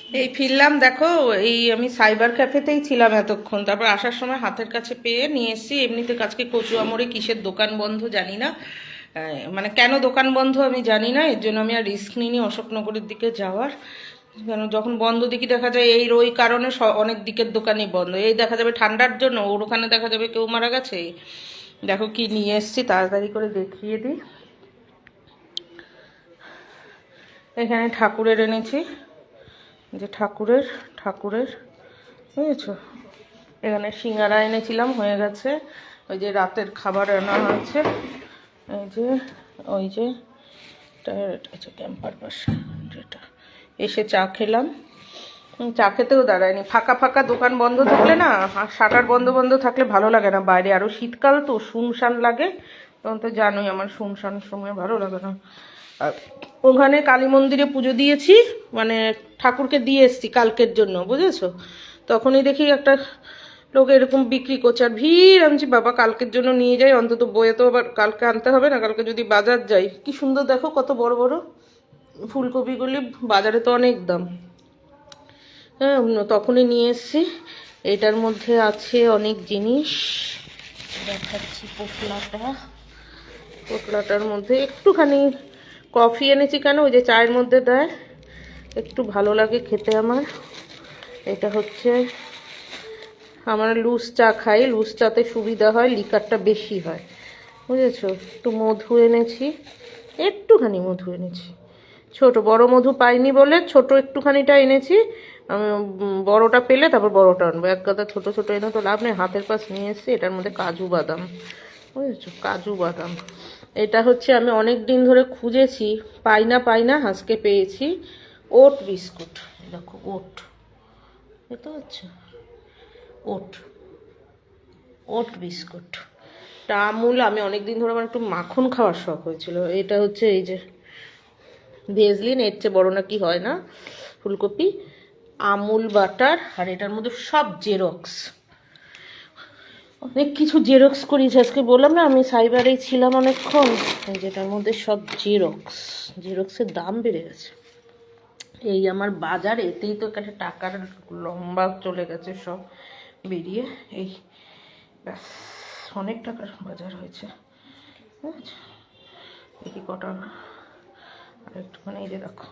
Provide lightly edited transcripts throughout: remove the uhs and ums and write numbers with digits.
এই ফিরলাম দেখো। এই আমি সাইবার ক্যাফেতেই ছিলাম এতক্ষণ, তারপর আসার সময় হাতের কাছে পেয়ে নিয়ে এসেছি। এমনিতে আজকে কচুয়ামোড়ে কিসের দোকান বন্ধ জানি না, মানে কেন দোকান বন্ধ আমি জানি না, এর জন্য আমি আর রিস্ক নিইনি অশোকনগরের দিকে যাওয়ার। কেন যখন বন্ধ দিকে দেখা যায় এই ওই কারণে অনেক দিকের দোকানই বন্ধ। এই দেখা যাবে ঠান্ডার জন্য, ওর ওখানে দেখা যাবে কেউ মারা গেছে। দেখো কি নিয়ে এসেছি, তাড়াতাড়ি করে দেখিয়ে দিই। এখানে ঠাকুরের এনেছি, যে ঠাকুরের ঠাকুরের বুঝেছো। এখানে সিঙ্গারা এনেছিলাম, হয়ে গেছে। ওই যে রাতের খাবার আনা হয়েছে, এই যে ওই যে ক্যাম্পার পাশে যেটা, এসে চা খেলাম। চা খেতেও দাঁড়ায়নি, ফাঁকা ফাঁকা দোকান বন্ধ থাকলে না, আর শাটার বন্ধ বন্ধ থাকলে ভালো লাগে না বাইরে। আরও শীতকাল তো শুনশান লাগে, তখন তো জানোই আমার শুনশান সময় ভালো লাগে না। আর ওখানে কালী মন্দিরে পুজো দিয়েছি, মানে ঠাকুরকে দিয়ে এসছি কালকের জন্য, বুঝেছো। তখনই দেখি একটা লোক এরকম বিক্রি করছে, আর ভিড়। আমি বাবা কালকের জন্য নিয়ে যাই, অন্তত বয়ে তো আবার কালকে আনতে হবে না, কালকে যদি বাজার যাই। কি সুন্দর দেখো, কত বড় বড় ফুলকপিগুলি, বাজারে তো অনেক দাম। হ্যাঁ, তখনই নিয়ে এসছি। এটার মধ্যে আছে অনেক জিনিস, দেখাচ্ছি। পোটলাটার মধ্যে একটুখানি কফি এনেছি, কেন ওই যে চায়ের মধ্যে দেয়, একটু ভালো লাগে খেতে আমার। এটা হচ্ছে, আমরা লুজ চা খাই, লুজ চাতে সুবিধা হয়, লিকারটা বেশি হয়, বুঝেছো। একটু মধু এনেছি, একটুখানি মধু এনেছি, ছোট, বড় মধু পাইনি বলে ছোট একটুখানিটা এনেছি। বড়টা পেলে তারপর বড়টা আনবো, এক গাদা ছোট ছোট এনে তো লাভ নেই। হাতের পাশ নিয়ে এসেছি, এটার মধ্যে কাজু বাদাম, বুঝেছো, কাজু বাদাম। এটা হচ্ছে আমি অনেক দিন ধরে খুঁজেছি, পাই না, আজকে পেয়েছি। ওট বিস্কুট, দেখো ওট, বুঝতে পারছো, ওট ওট বিস্কুট। টা আমুল, আমি অনেকদিন ধরে আমার একটু মাখন খাওয়ার শখ হয়েছিল। এটা হচ্ছে এই যে ভেজলিন, এর চেয়ে বড় নাকি হয় না, ফুলকপি, আমুল বাটার। আর এটার মধ্যে সব জেরক্স, অনেক কিছু জেরক্স করিয়েছি আজকে। বললাম না আমি সাইবারেই ছিলাম অনেকক্ষণ। যেটার মধ্যে সব জেরক্স, জেরক্সের দাম বেড়ে গেছে। এই আমার বাজার, এতেই তো একটা টাকার লম্বা চলে গেছে সব বেরিয়ে। এই ব্যাস, অনেক টাকার বাজার হয়েছে। দেখি কটা, আর একটুখানি এই যে দেখো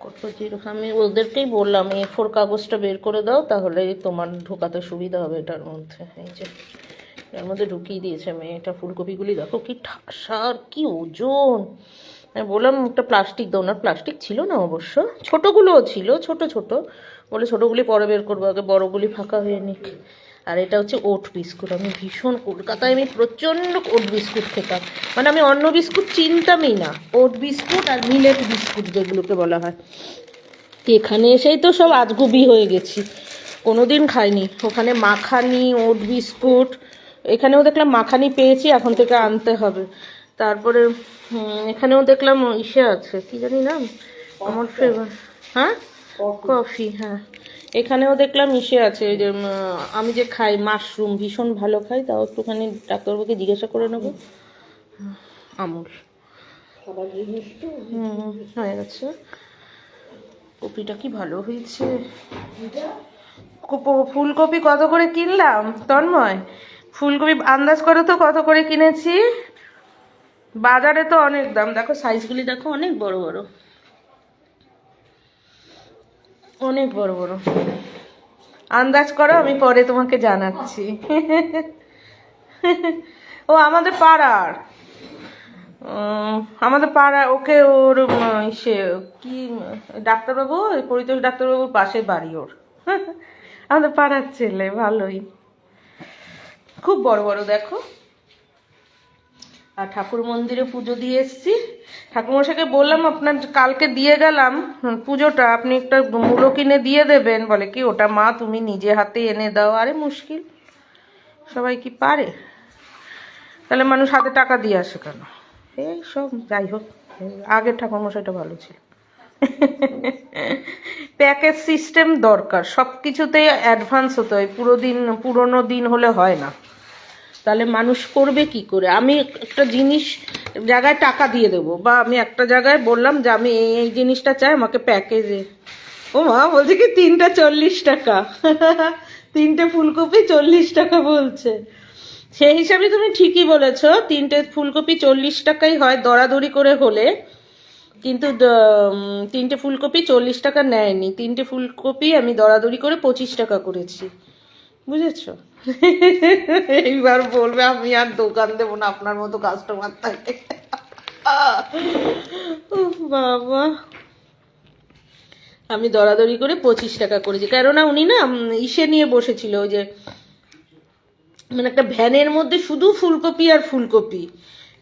কত যেরকম। আমি ওদেরকেই বললাম A4 কাগজটা বের করে দাও, তাহলে তোমার ঢোকাতে সুবিধা হবে এটার মধ্যে। এই যে এর মধ্যে ঢুকিয়ে দিয়েছে মেয়েটা। ফুলকপিগুলি দেখো কি ঠাসা, আর কি ওজন। আমি বললাম একটা প্লাস্টিক দাও না, প্লাস্টিক ছিল না অবশ্য, ছোটোগুলোও ছিল, ছোট ছোট, বলে ছোটোগুলি পরে বের করবো, আগে বড়গুলি ফাঁকা হয়ে নিক। আর এটা হচ্ছে ওট বিস্কুট। আমি ভীষণ, কলকাতায় আমি প্রচণ্ড ওট বিস্কুট খেতাম, মানে আমি অন্য বিস্কুট চিনতামই না, ওট বিস্কুট আর মিলেট বিস্কুট যেগুলোকে বলা হয়। এখানে এসেই তো সব আজগুবি হয়ে গেছি, কোনোদিন খাইনি। ওখানে মাখানি, ওট বিস্কুট, এখানেও দেখলাম মাখানি পেয়েছি, এখন থেকে আনতে হবে। তারপরে এখানেও দেখলাম ইসে আছে, কি জানি নাম, আমার ফেভার, হ্যাঁ কফি, হ্যাঁ। এখানেও দেখলাম ইসে আছে, ওই যে আমি যে খাই মাশরুম, ভীষণ ভালো খাই, তাও একটুখানি ডাক্তারবাবুকে জিজ্ঞাসা করে নেবো। আমুল হয়ে গেছে। কপিটা কি ভালো হয়েছে। ফুলকপি কত করে কিনলাম তন্ময়? ফুলকপি আন্দাজ করো তো কত করে কিনেছি? বাজারে তো অনেক দাম। দেখো সাইজগুলি দেখো, অনেক বড় বড়, অনেক বড় বড়। আন্দাজ করো, আমি পরে তোমাকে জানাচ্ছি। ও আমাদের পাড়ার, আমাদের পাড়া, ওকে ওর সে কি ডাক্তারবাবু, পরিতোষ ডাক্তারবাবুর পাশে বাড়ি ওর। আমাদের পাড়ার ছেলে, ভালোই, খুব বড় বড় দেখো। আর ঠাকুর মন্দিরে পুজো দিয়ে এসছি। ঠাকুরমশাইকে বললাম আপনার কালকে দিয়ে গেলাম পুজোটা, আপনি একটা মূলো কিনে দিয়ে দেবেন। বলে কি ওটা মা তুমি নিজে হাতে এনে দাও। আরে মুশকিল, সবাই কি পারে? তাহলে মানুষ হাতে টাকা দিয়ে আসে কেন? এই সব যাই হোক, আগের ঠাকুরমশাইটা ভালো ছিল। প্যাকেজ সিস্টেম দরকার, সব কিছুতে অ্যাডভান্স হতে হয়, পুরোনো দিন হলে হয় না। তাহলে মানুষ করবে কি করে? আমি একটা জিনিস জায়গায় টাকা দিয়ে দেবো, বা আমি একটা জায়গায় বললাম যে আমি এই জিনিসটা চাই, আমাকে প্যাকেজে, ও ও মা বলছে কি 3টা 40 টাকা। 3টে ফুলকপি 40 টাকা বলছে। সেই হিসাবে তুমি ঠিকই বলেছো, 3টে ফুলকপি 40 টাকাই হয় দরাদরি করে হলে, কিন্তু 3টে ফুলকপি 40 টাকা নেয়নি। 3টে ফুলকপি আমি দরাদরি করে 25 টাকা করেছি, বুঝেছো? এইবার বলবে আমি আর দোকান দেবো না, আপনার মতো কাস্টমার থাকে। উফ বাবা, আমি দরাদরি করে 25 টাকা করেছি, কেননা উনি না ইসে নিয়ে বসেছিল, ওই যে মানে একটা ভ্যানের মধ্যে শুধু ফুলকপি আর ফুলকপি।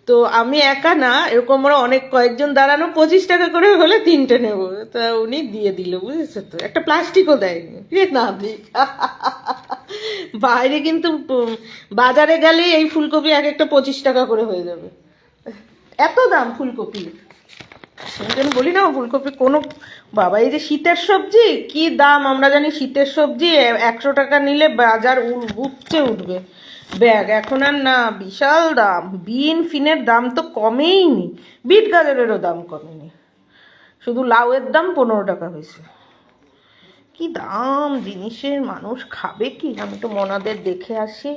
তো আমি একা না, এরকম আমরা অনেক কয়েকজন দাঁড়ানো, 25 টাকা করে হলে 3টে নেবো, তা উনি দিয়ে দিল, বুঝেছো তো? একটা প্লাস্টিকও দেয়নি, না দিক। বাইরে কিন্তু বাজারে গেলে এই ফুলকপি এক একটা 25 টাকা করে হয়ে যাবে, এত দাম ফুলকপি। আমি বলি না ফুলকপি কোনো, বাবা এই যে শীতের সবজি কি দাম আমরা জানি, শীতের সবজি 100 টাকা নিলে বাজার উঠছে উঠবে ব্যাগ, এখন আর না, বিশাল দাম। বিন ফিনের দাম তো কমেইনি, বিট গাজরেরও দাম কমেনি, শুধু লাউয়ের দাম 15 টাকা হয়েছে। কি দাম জিনিসের, মানুষ খাবে কি? আমি তো মনাদের দেখে আসি।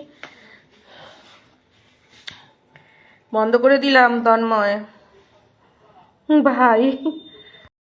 বন্ধ করে দিলাম তন্ময় ভাই।